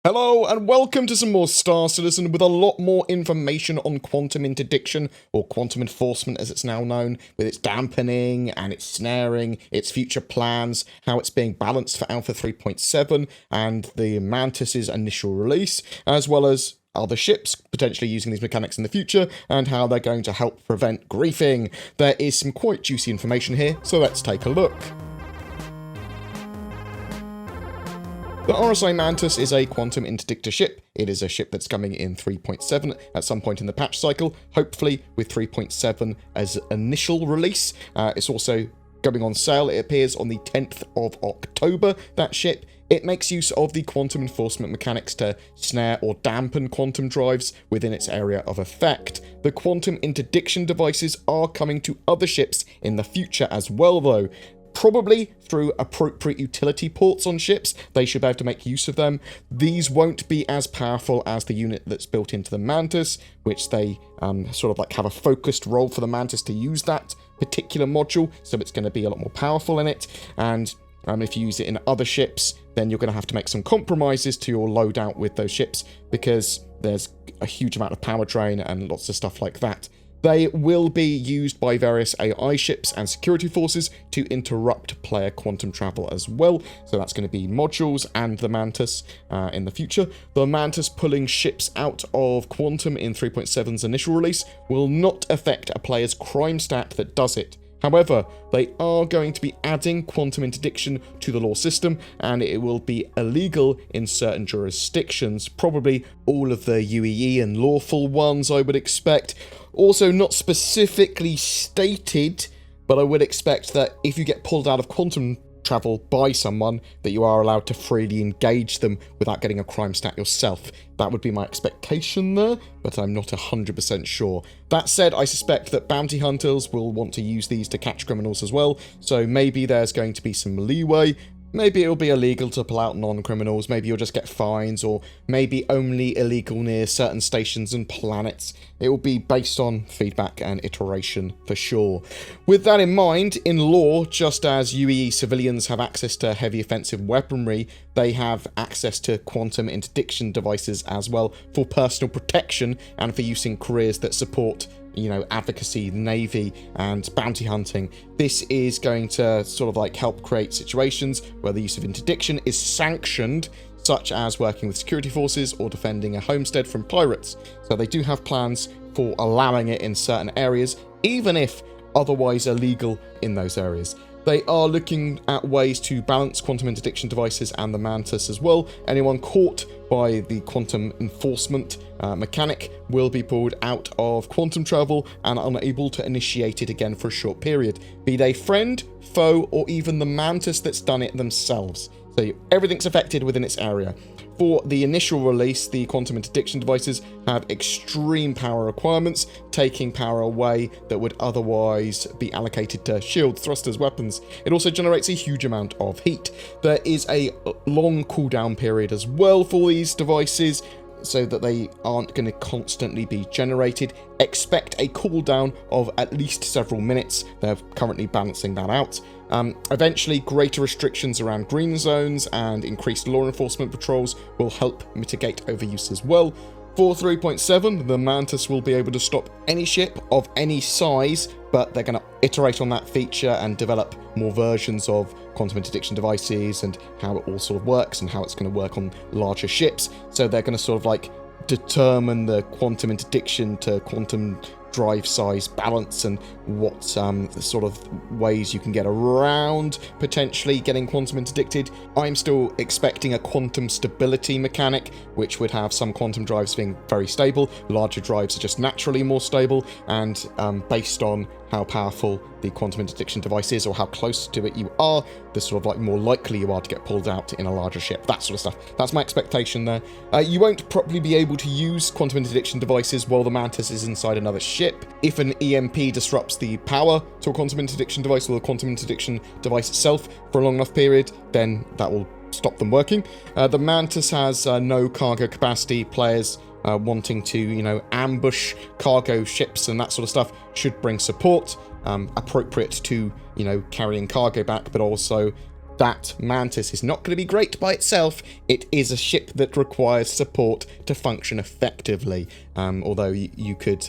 Hello and welcome to some more Star Citizen with a lot more information on Quantum Interdiction, or Quantum Enforcement as it's now known, with its dampening and its snaring, its future plans, how it's being balanced for Alpha 3.7 and the Mantis' initial release, as well as other ships potentially using these mechanics in the future, and how they're going to help prevent griefing. There is some quite juicy information here, so let's take a look. The RSI Mantis is a Quantum Interdictor ship. It is a ship that's coming in 3.7 at some point in the patch cycle, hopefully with 3.7 as initial release. It's also going on sale, it appears, on the 10th of October, that ship. It makes use of the Quantum Enforcement mechanics to snare or dampen quantum drives within its area of effect. The Quantum Interdiction devices are coming to other ships in the future as well, though. Probably through appropriate utility ports on ships, they should be able to make use of them. These won't be as powerful as the unit that's built into the Mantis, which they sort of like have a focused role for the Mantis to use that particular module, so it's going to be a lot more powerful in it. And if you use it in other ships, then you're going to have to make some compromises to your loadout with those ships, because there's a huge amount of power drain and lots of stuff like that. They will be used by various AI ships and security forces to interrupt player quantum travel as well. So that's going to be modules and the Mantis in the future. The Mantis pulling ships out of Quantum in 3.7's initial release will not affect a player's crime stat that does it. However, they are going to be adding Quantum Interdiction to the law system, and it will be illegal in certain jurisdictions, probably all of the UEE and lawful ones, I would expect. Also, not specifically stated, but I would expect that if you get pulled out of quantum travel by someone, that you are allowed to freely engage them without getting a crime stat yourself. That would be my expectation there, but I'm not 100% sure. That said, I suspect that bounty hunters will want to use these to catch criminals as well, so maybe there's going to be some leeway. Maybe it'll be illegal to pull out non-criminals, maybe you'll just get fines, or maybe only illegal near certain stations and planets. It will be based on feedback and iteration for sure. With that in mind, in law, just as UEE civilians have access to heavy offensive weaponry, they have access to Quantum Interdiction devices as well for personal protection and for use in careers that support advocacy, navy, and bounty hunting. This is going to sort of like help create situations where the use of interdiction is sanctioned, such as working with security forces or defending a homestead from pirates. So they do have plans for allowing it in certain areas, even if otherwise illegal in those areas. They are looking at ways to balance Quantum Interdiction devices and the Mantis as well. Anyone caught by the Quantum Enforcement mechanic will be pulled out of quantum travel and unable to initiate it again for a short period, be they friend, foe, or even the Mantis that's done it themselves. So everything's affected within its area. For the initial release, the Quantum Interdiction devices have extreme power requirements, taking power away that would otherwise be allocated to shields, thrusters, weapons. It also generates a huge amount of heat. There is a long cooldown period as well for these devices, so that they aren't going to constantly be generated. Expect a cooldown of at least several minutes. They're currently balancing that out. Eventually, greater restrictions around green zones and increased law enforcement patrols will help mitigate overuse as well. For 3.7, the Mantis will be able to stop any ship of any size, but they're going to iterate on that feature and develop more versions of Quantum Interdiction devices and how it all sort of works and how it's going to work on larger ships. So they're going to sort of like determine the Quantum Interdiction to quantum drive size balance and what sort of ways you can get around potentially getting quantum interdicted. I'm still expecting a quantum stability mechanic, which would have some quantum drives being very stable, larger drives are just naturally more stable, and based on how powerful the quantum interdiction device is or how close to it you are, the sort of like more likely you are to get pulled out in a larger ship, that sort of stuff. That's my expectation there. You won't probably be able to use quantum interdiction devices while the Mantis is inside another ship. If an EMP disrupts the power to a quantum interdiction device or the quantum interdiction device itself for a long enough period, then that will stop them working. The Mantis has no cargo capacity. Players wanting to, ambush cargo ships and that sort of stuff should bring support, appropriate to, carrying cargo back, but also that Mantis is not going to be great by itself. It is a ship that requires support to function effectively. Although you could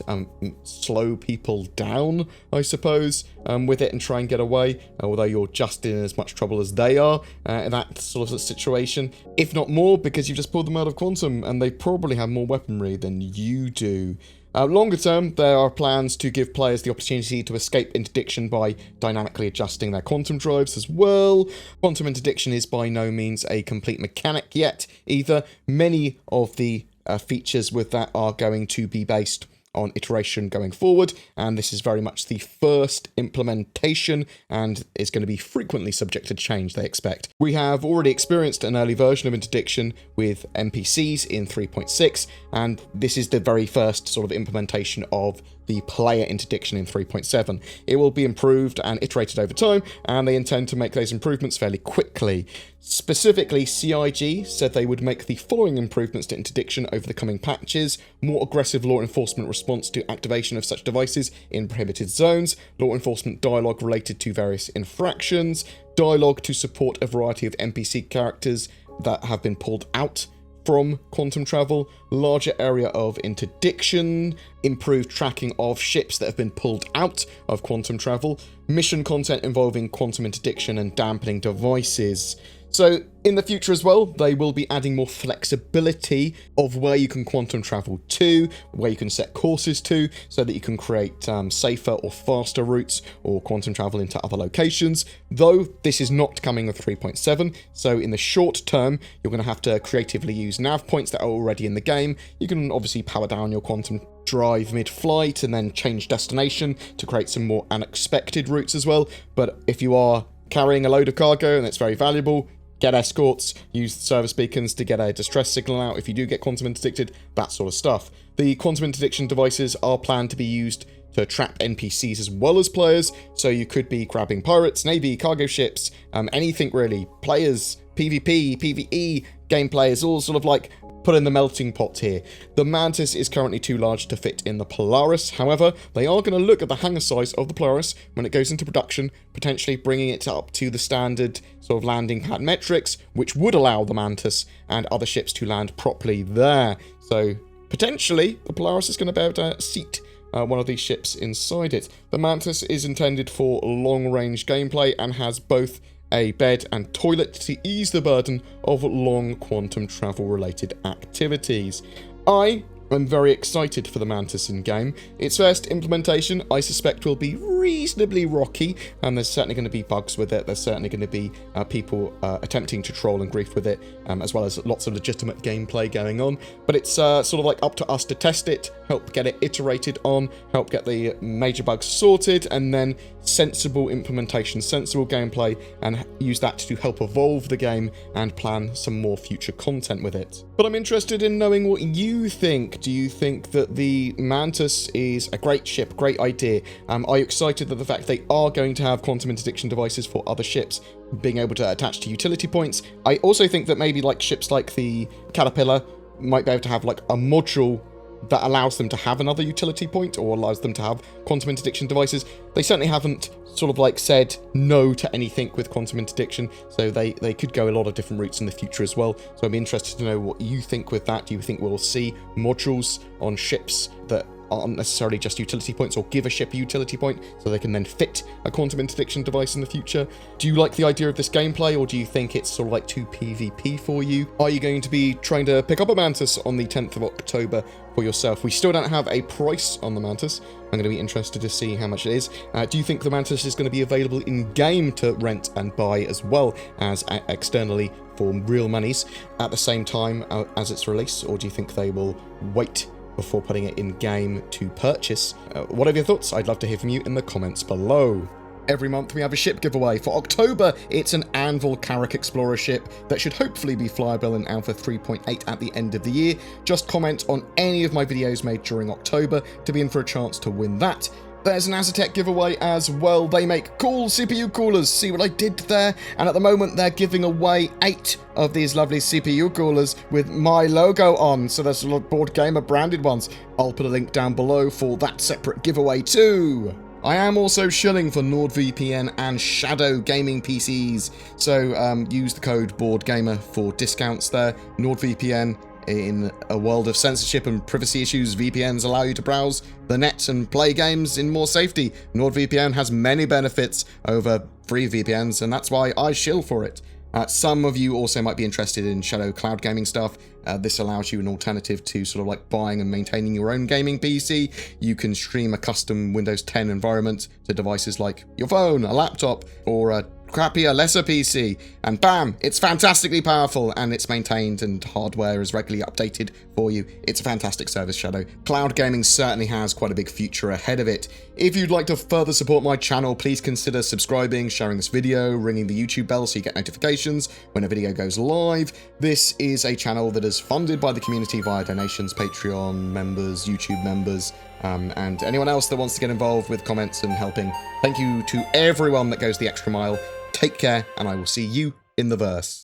slow people down, I suppose, with it and try and get away, although you're just in as much trouble as they are in that sort of situation. If not more, because you just pulled them out of Quantum and they probably have more weaponry than you do. Longer term, there are plans to give players the opportunity to escape interdiction by dynamically adjusting their quantum drives as well. Quantum interdiction is by no means a complete mechanic yet either. Many of the features with that are going to be based on iteration going forward, and this is very much the first implementation and is going to be frequently subject to change, they expect. We have already experienced an early version of interdiction with NPCs in 3.6, and this is the very first sort of implementation of the player interdiction in 3.7. It will be improved and iterated over time, and they intend to make those improvements fairly quickly. Specifically, CIG said they would make the following improvements to interdiction over the coming patches: more aggressive law enforcement response to activation of such devices in prohibited zones, law enforcement dialogue related to various infractions, dialogue to support a variety of NPC characters that have been pulled out from quantum travel, larger area of interdiction, improved tracking of ships that have been pulled out of quantum travel, mission content involving quantum interdiction and dampening devices. So in the future as well, they will be adding more flexibility of where you can quantum travel to, where you can set courses to, so that you can create safer or faster routes or quantum travel into other locations. Though this is not coming with 3.7, so in the short term, you're going to have to creatively use nav points that are already in the game. You can obviously power down your quantum drive mid-flight and then change destination to create some more unexpected routes as well. But if you are carrying a load of cargo and it's very valuable, get escorts, use service beacons to get a distress signal out if you do get quantum interdicted, that sort of stuff. The quantum interdiction devices are planned to be used to trap NPCs as well as players, so you could be grabbing pirates, navy, cargo ships, anything really. Players, PvP, PvE, gameplay is all sort of like put in the melting pot here. The Mantis is currently too large to fit in the Polaris. However, they are going to look at the hangar size of the Polaris when it goes into production, potentially bringing it up to the standard sort of landing pad metrics, which would allow the Mantis and other ships to land properly there. So potentially the Polaris is going to be able to seat one of these ships inside it. The Mantis is intended for long-range gameplay and has both a bed and toilet to ease the burden of long quantum travel related activities. I am very excited for the Mantis in-game. Its first implementation, I suspect, will be reasonably rocky, and there's certainly going to be bugs with it. There's certainly going to be people attempting to troll and grief with it, as well as lots of legitimate gameplay going on. But it's sort of like up to us to test it, help get it iterated on, help get the major bugs sorted, and then sensible implementation, sensible gameplay, and use that to help evolve the game and plan some more future content with it. But I'm interested in knowing what you think. Do you think that the Mantis is a great ship, great idea? Are you excited at the fact they are going to have quantum interdiction devices for other ships being able to attach to utility points? I also think that maybe like ships like the Caterpillar might be able to have like a module that allows them to have another utility point or allows them to have quantum interdiction devices. They certainly haven't sort of like said no to anything with quantum interdiction, so they could go a lot of different routes in the future as well. So I'm interested to know what you think with that. Do you think we'll see modules on ships that aren't necessarily just utility points, or give a ship a utility point so they can then fit a quantum interdiction device in the future? Do you like the idea of this gameplay, or do you think it's sort of like too PvP for you? Are you going to be trying to pick up a Mantis on the 10th of October for yourself? We still don't have a price on the Mantis. I'm going to be interested to see how much it is. Do you think the Mantis is going to be available in-game to rent and buy as well as externally for real monies at the same time as its release, or do you think they will wait before putting it in game to purchase? What are your thoughts? I'd love to hear from you in the comments below. Every month we have a ship giveaway. For October, it's an Anvil Carrack Explorer ship that should hopefully be flyable in Alpha 3.8 at the end of the year. Just comment on any of my videos made during October to be in for a chance to win that. There's an Azatec giveaway as well. They make cool CPU coolers. See what I did there? And at the moment, they're giving away 8 of these lovely CPU coolers with my logo on. So there's a lot of BoredGamer branded ones. I'll put a link down below for that separate giveaway too. I am also shilling for NordVPN and Shadow gaming PCs, so use the code BoredGamer for discounts there. NordVPN, in a world of censorship and privacy issues, VPNs allow you to browse the net and play games in more safety. NordVPN has many benefits over free VPNs, and that's why I shill for it. Some of you also might be interested in Shadow cloud gaming stuff. This allows you an alternative to sort of like buying and maintaining your own gaming PC. You can stream a custom Windows 10 environment to devices like your phone, a laptop, or a crappier, lesser PC, and bam, it's fantastically powerful, and it's maintained, and hardware is regularly updated for you. It's a fantastic service, Shadow. Cloud gaming certainly has quite a big future ahead of it. If you'd like to further support my channel, please consider subscribing, sharing this video, ringing the YouTube bell so you get notifications when a video goes live. This is a channel that is funded by the community via donations, Patreon members, YouTube members, and anyone else that wants to get involved with comments and helping. Thank you to everyone that goes the extra mile. Take care, and I will see you in the verse.